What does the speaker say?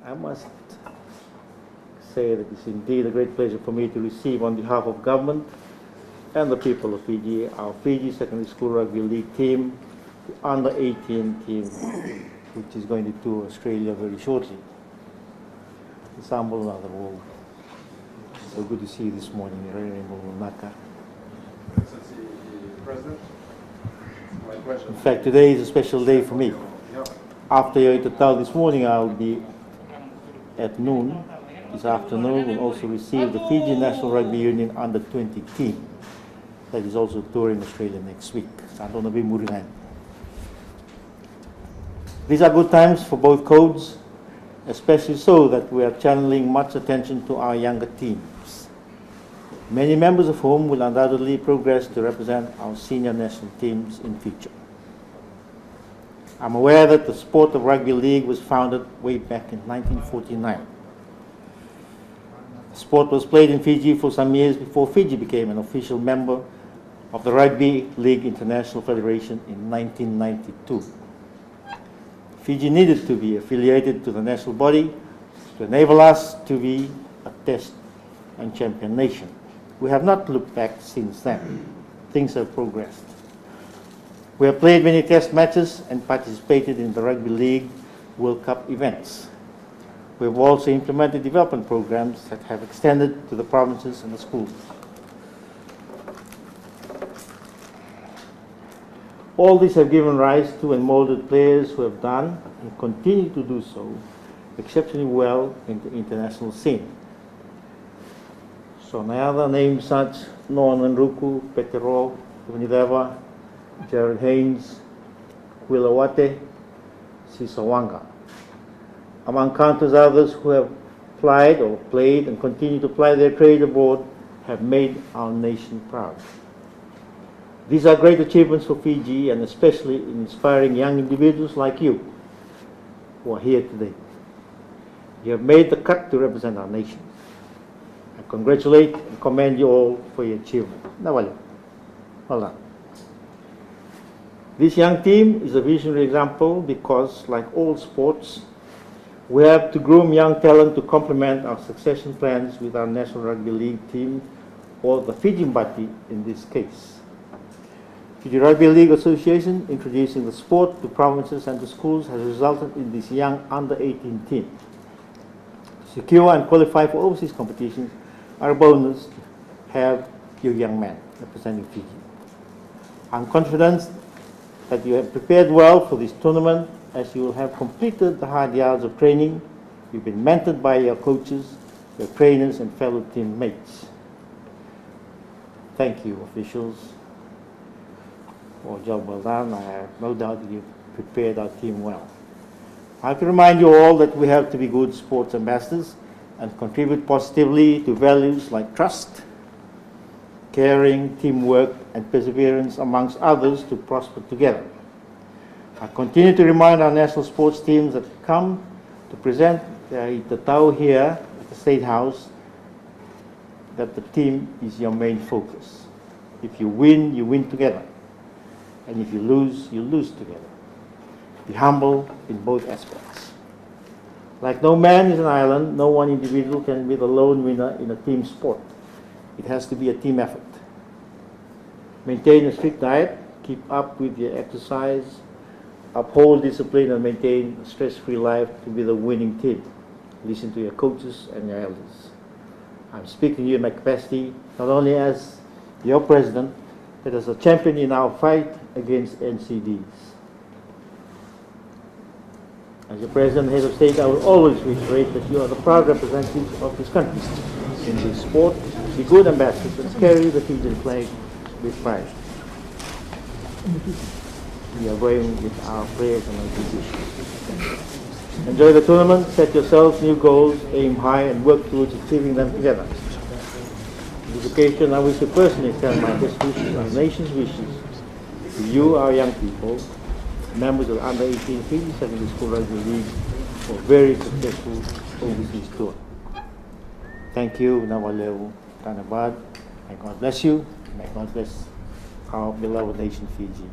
I must say that it's indeed a great pleasure for me to receive on behalf of government and the people of Fiji, our Fiji Secondary School Rugby League team, the under-18 team, which is going to tour Australia very shortly. Sambo Nadawo. So good to see you this morning, Naka. Excellency, President, my pleasure. In fact, today is a special day for me. After Itatau this morning, I will be at noon. This afternoon, we'll also receive the Fiji National Rugby Union under-20 team that is also touring Australia next week. These are good times for both codes, especially so that we are channeling much attention to our younger teams, many members of whom will undoubtedly progress to represent our senior national teams in future. I'm aware that the sport of rugby league was founded way back in 1949. The sport was played in Fiji for some years before Fiji became an official member of the Rugby League International Federation in 1992. Fiji needed to be affiliated to the national body to enable us to be a test and champion nation. We have not looked back since then. Things have progressed. We have played many test matches and participated in the Rugby League World Cup events. We have also implemented development programs that have extended to the provinces and the schools. All these have given rise to and molded players who have done and continue to do so exceptionally well in the international scene. So other names such Norman Ruku, Petero, Unideva, Jared Haynes, Quilawate, Sisawanga, among countless others who have applied or played and continue to apply their trade abroad, have made our nation proud. These are great achievements for Fiji, and especially in inspiring young individuals like you who are here today. You have made the cut to represent our nation. I congratulate and commend you all for your achievement. Well done. This young team is a visionary example because, like all sports, we have to groom young talent to complement our succession plans with our National Rugby League team, or the Fiji Mbati in this case. Fiji Rugby League Association introducing the sport to provinces and to schools has resulted in this young under-18 team. To secure and qualify for overseas competitions are a bonus to have your young men representing Fiji. I'm confident that you have prepared well for this tournament, as you will have completed the hard yards of training. You've been mentored by your coaches, your trainers and fellow teammates. Thank you, officials. For a job well done. I have no doubt that you've prepared our team well. I have to remind you all that we have to be good sports ambassadors and contribute positively to values like trust, caring, teamwork and perseverance, amongst others, to prosper together. I continue to remind our national sports teams that come to present their Itatau here at the State House that the team is your main focus. If you win together. And if you lose together. Be humble in both aspects. Like no man is an island, no one individual can be the lone winner in a team sport. It has to be a team effort. Maintain a strict diet, keep up with your exercise, uphold discipline and maintain a stress-free life to be the winning team. Listen to your coaches and your elders. I'm speaking to you in my capacity not only as your president, but as a champion in our fight against NCDs. As your President and Head of State, I will always reiterate that you are the proud representatives of this country in this sport. Be good ambassadors and carry the Fijian flag with pride. We are going with our prayers and our decisions. Enjoy the tournament, set yourselves new goals, aim high and work towards achieving them together. On this occasion, I wish to personally extend my best wishes, our nation's wishes, to you, our young people, members of the under-18 Fiji Secondary School Rugby League, for a very successful overseas tour. Thank you, Nawaleu Tanabad. May God bless you. May God bless our beloved nation, Fiji.